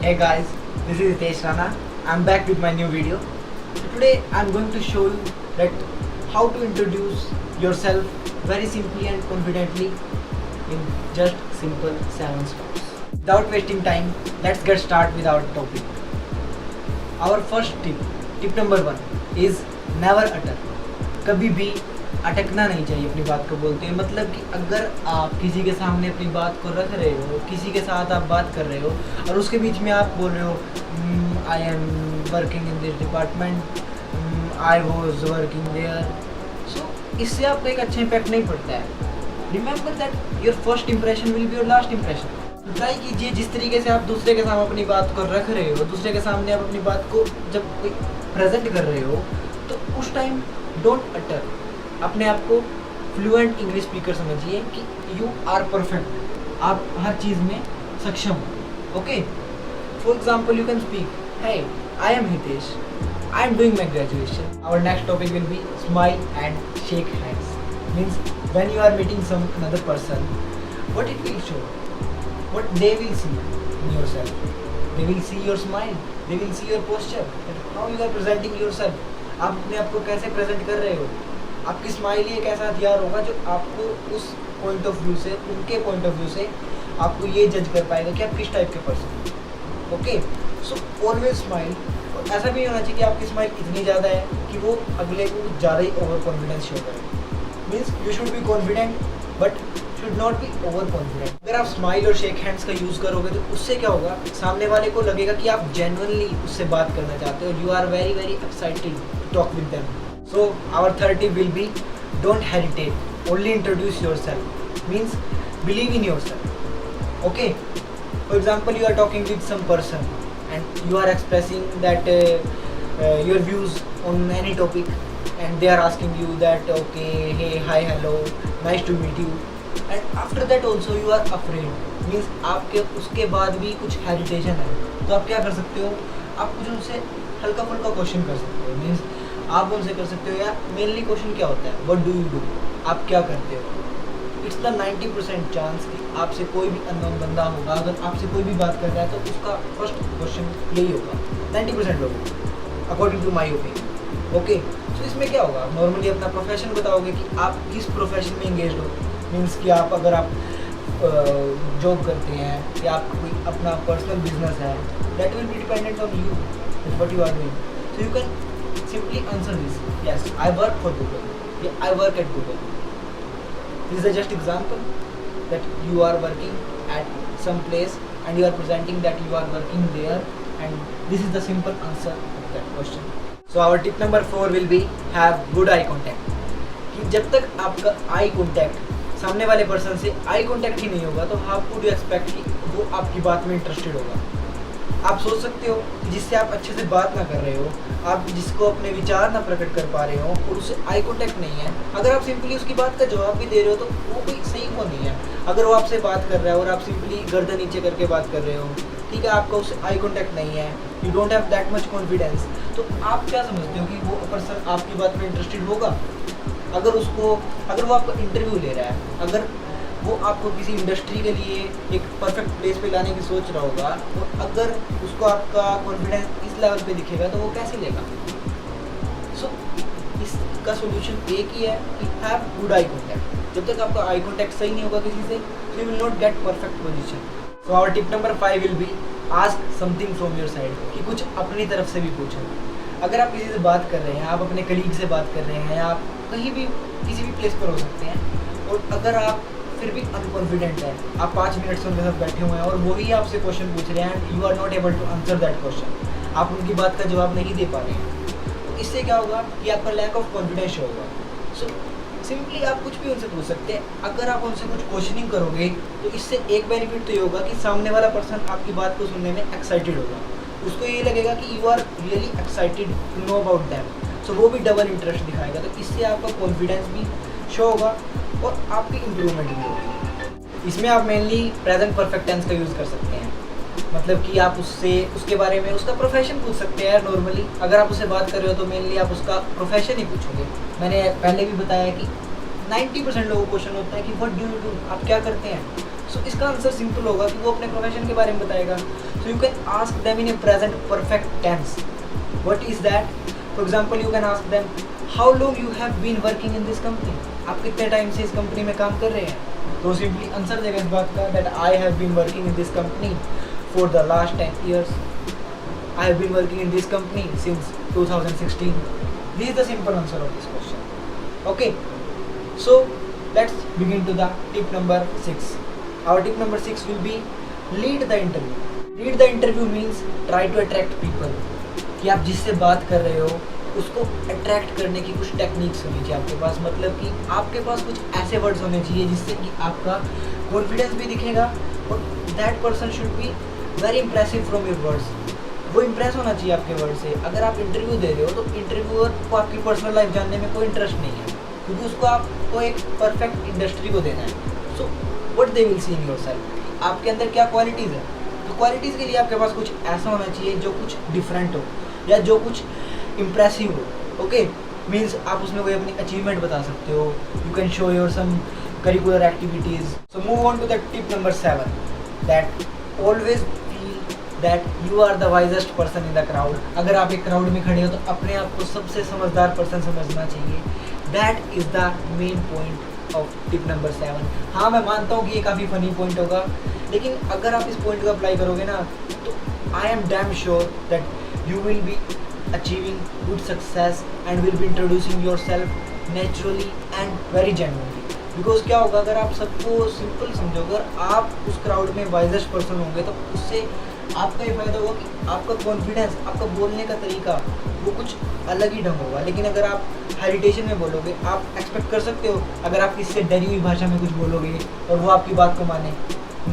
Hey guys, this is Hitesh Rana. I'm back with my new video. So today I'm going to show you that how to introduce yourself very simply and confidently in just simple 7 steps. Without wasting time, let's get started with our topic. Our first tip number 1 is never utter. कभी भी अटकना नहीं चाहिए अपनी बात को बोलते हैं। मतलब कि अगर आप किसी के सामने अपनी बात को रख रहे हो, किसी के साथ आप बात कर रहे हो और उसके बीच में आप बोल रहे हो I am working in this department, I was working there, so इससे आपको एक अच्छा इम्पैक्ट नहीं पड़ता है। Remember that your first impression will be your last impression. Try कीजिए जिस तरीके से आप दूसरे के सामने अपनी बात को रख रहे हो, दूसरे के सामने आप अपनी बात को जब प्रेजेंट कर रहे हो तो उस टाइम डोंट अटर। अपने आप को फ्लुएंट इंग्लिश स्पीकर समझिए कि यू आर परफेक्ट, आप हर चीज़ में सक्षम हो। Okay, for example you can speak, hey I am Hitesh, I am doing my graduation. Our next topic will be smile and shake hands. Means when you are meeting some another person, what it will show, what they will see in yourself, they will see your smile, they will see your posture, how you are presenting yourself. आप अपने आप को कैसे present कर रहे हो, आपकी smile ही एक ऐसा हथियार होगा जो आपको उस पॉइंट ऑफ व्यू से, उनके पॉइंट ऑफ व्यू से आपको ये जज कर पाएगा कि आप किस टाइप के पर्सन हो। Okay, so always smile. और ऐसा भी होना चाहिए कि आपकी स्माइल इतनी ज़्यादा है कि वो अगले को ज़्यादा ही ओवर कॉन्फिडेंस शो करे। Means you should be confident but should not be over confident. अगर आप स्माइल और शेक हैंड्स का यूज़ करोगे तो उससे क्या होगा, सामने वाले को लगेगा कि आप जेन्युइनली उससे बात करना चाहते हो, you are very very excited to talk with them. So our third tip will be don't hesitate, only introduce yourself. Means believe in yourself. Okay, for example you are talking with some person and you are expressing that your views on any topic and they are asking you that okay, hey, hi, hello, nice to meet you, and after that also you are afraid. Means आपके उसके बाद भी कुछ hesitation है तो आप क्या कर सकते हो, आप कुछ उनसे हल्का फुल्का क्वेश्चन कर सकते हो। मीन्स आप उनसे कर सकते हो यार मेनली क्वेश्चन क्या होता है, व्हाट डू यू डू, आप क्या करते हो। इट्स द 90% चांस कि आपसे कोई भी अननोन बंदा होगा, अगर आपसे कोई भी बात कर रहा है तो उसका फर्स्ट क्वेश्चन यही होगा 90% लोगों, according to my opinion. Okay, so इसमें क्या होगा, नॉर्मली अपना प्रोफेशन बताओगे कि आप किस प्रोफेशन में इंगेज हो। मीन्स कि आप अगर आप जॉब करते हैं या आपका कोई अपना पर्सनल बिजनेस है, that will be dependent on you that what you are doing. So you can simply answer this, yes, I work for Google, yeah, I work at Google. This is a just example that you are working at some place and you are presenting that you are working there, and this is the simple answer of that question. So our tip number 4 will be have good eye contact. कि जब तक आपका eye contact सामने वाले person से eye contact ही नहीं होगा तो हाउ कुड यू एक्सपेक्ट कि वो आपकी बात में इंटरेस्टेड होगा। आप सोच सकते हो कि जिससे आप अच्छे से बात ना कर रहे हो, आप जिसको अपने विचार ना प्रकट कर पा रहे हो और उससे आई कॉन्टैक्ट नहीं है, अगर आप सिंपली उसकी बात का जवाब भी दे रहे हो तो वो कोई सही वो नहीं है। अगर वो आपसे बात कर रहा है और आप सिंपली गर्दन नीचे करके बात कर रहे हो, ठीक है, आपका उससे आई कॉन्टैक्ट नहीं है, you don't have that much confidence, तो आप क्या समझते हो कि वो पर्सन आपकी बात में इंटरेस्टेड होगा। अगर वो आपका इंटरव्यू ले रहा है, अगर वो आपको किसी इंडस्ट्री के लिए एक परफेक्ट प्लेस पे लाने की सोच रहा होगा, और अगर उसको आपका कॉन्फिडेंस इस लेवल पे दिखेगा तो वो कैसे लेगा। सो इसका सोल्यूशन एक ही है कि हैव गुड आई कॉन्टैक्ट। जब तक आपका आई कॉन्टैक्ट सही नहीं होगा किसी से, तो you will not get perfect position. So our tip number 5 will be ask something from your side, कि कुछ अपनी तरफ से भी पूछो। अगर आप किसी से बात कर रहे हैं, आप अपने कलीग से बात कर रहे हैं, या आप कहीं भी किसी भी प्लेस पर हो सकते हैं, और अगर आप फिर भी अनकॉन्फिडेंट है, आप 5 मिनट से उनके साथ बैठे हुए हैं और वही आपसे क्वेश्चन पूछ रहे हैं and you are not able to answer that question, आप उनकी बात का जवाब नहीं दे पा रहे हैं, तो इससे क्या होगा कि आपका लैक ऑफ कॉन्फिडेंस होगा। सो सिंपली आप कुछ भी उनसे पूछ सकते हैं। अगर आप उनसे कुछ क्वेश्चनिंग करोगे तो इससे एक बेनिफिट तो ये होगा कि सामने वाला पर्सन आपकी बात को सुनने में एक्साइटेड होगा, उसको ये लगेगा कि you are really excited to know about them, so वो भी डबल इंटरेस्ट दिखाएगा, तो इससे आपका कॉन्फिडेंस भी शो होगा और आपकी इम्प्रूवमेंट भी होगी। इसमें आप मेनली प्रेजेंट परफेक्ट टेंस का यूज़ कर सकते हैं। मतलब कि आप उससे उसके बारे में उसका प्रोफेशन पूछ सकते हैं। नॉर्मली अगर आप उससे बात कर रहे हो तो मेनली आप उसका प्रोफेशन ही पूछोगे। मैंने पहले भी बताया कि 90% लोगों को क्वेश्चन होता है कि व्हाट डू यू डू, आप क्या करते हैं। सो इसका आंसर सिंपल होगा कि वो अपने प्रोफेशन के बारे में बताएगा. So you can ask them in a present perfect tense. What is that? For example you can ask them how long you have been working in this company. आप कितने टाइम से इस कंपनी में काम कर रहे हैं. तो सिंपली आंसर देगा इस बात का that I have been working in this company for the last 10 years. I have been working in this company since 2016. This is the simple answer of this question. Okay, so let's begin to the tip number 6. Our tip number 6 will be lead the interview. Lead the interview means try to attract people. कि आप जिससे बात कर रहे हो उसको attract करने की कुछ टेक्निक्स होनी चाहिए आपके पास. मतलब कि आपके पास कुछ ऐसे वर्ड्स होने चाहिए जिससे कि आपका कॉन्फिडेंस भी दिखेगा और that person should be very impressive from your words. वो इम्प्रेस होना चाहिए आपके वर्ड से. अगर आप इंटरव्यू दे रहे हो तो इंटरव्यूअर को आपकी पर्सनल लाइफ जानने में कोई इंटरेस्ट नहीं है, क्योंकि उसको आपको एक परफेक्ट इंडस्ट्री को देना है. So what they will see in yourself, आपके अंदर क्या क्वालिटीज़ है. तो क्वालिटीज़ के लिए आपके पास कुछ ऐसा होना चाहिए जो कुछ डिफरेंट हो या जो कुछ इम्प्रेसिव हो. ओके, मीन्स आप उसमें कोई अपनी अचीवमेंट बता सकते हो. You can show your some curricular activities. So move on to the tip number 7, that always that you are the wisest person in the crowd. अगर आप एक क्राउड में खड़े हो तो अपने आप को सबसे समझदार पर्सन समझना चाहिए. That is the main point of tip number 7. हाँ, मैं मानता हूँ कि ये काफ़ी फनी पॉइंट होगा, लेकिन अगर आप इस पॉइंट को अप्लाई करोगे ना तो I am damn sure that you will be achieving good success and will be introducing your self naturally and very genuinely. Because क्या होगा, अगर आप सबको सिंपल समझोगे और आप उस क्राउड में वाइजेस्ट पर्सन होंगे तो उससे आपका ये फ़ायदा होगा कि आपका कॉन्फिडेंस, आपका बोलने का तरीका वो कुछ अलग ही ढंग होगा. लेकिन अगर आप हेरिटेशन में बोलोगे, आप एक्सपेक्ट कर सकते हो अगर आप किसी से डरी हुई भाषा में कुछ बोलोगे और वो आपकी बात को माने,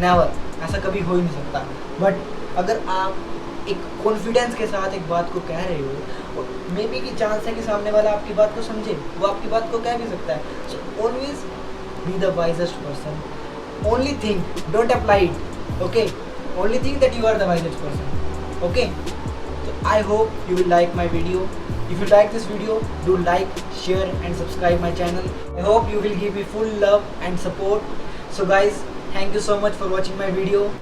नेवर, ऐसा कभी हो ही नहीं सकता. बट अगर आप एक कॉन्फिडेंस के साथ एक बात को कह रहे हो और मे बी की चांस है कि सामने वाला आपकी बात को समझे, वो आपकी बात को कह भी सकता है. So always be the wisest person. Only thing, don't apply it. Okay, only think that you are the wisest person. Okay, so I hope you will like my video. If you like this video, do like, share and subscribe my channel. I hope you will give me full love and support. So guys, thank you so much for watching my video.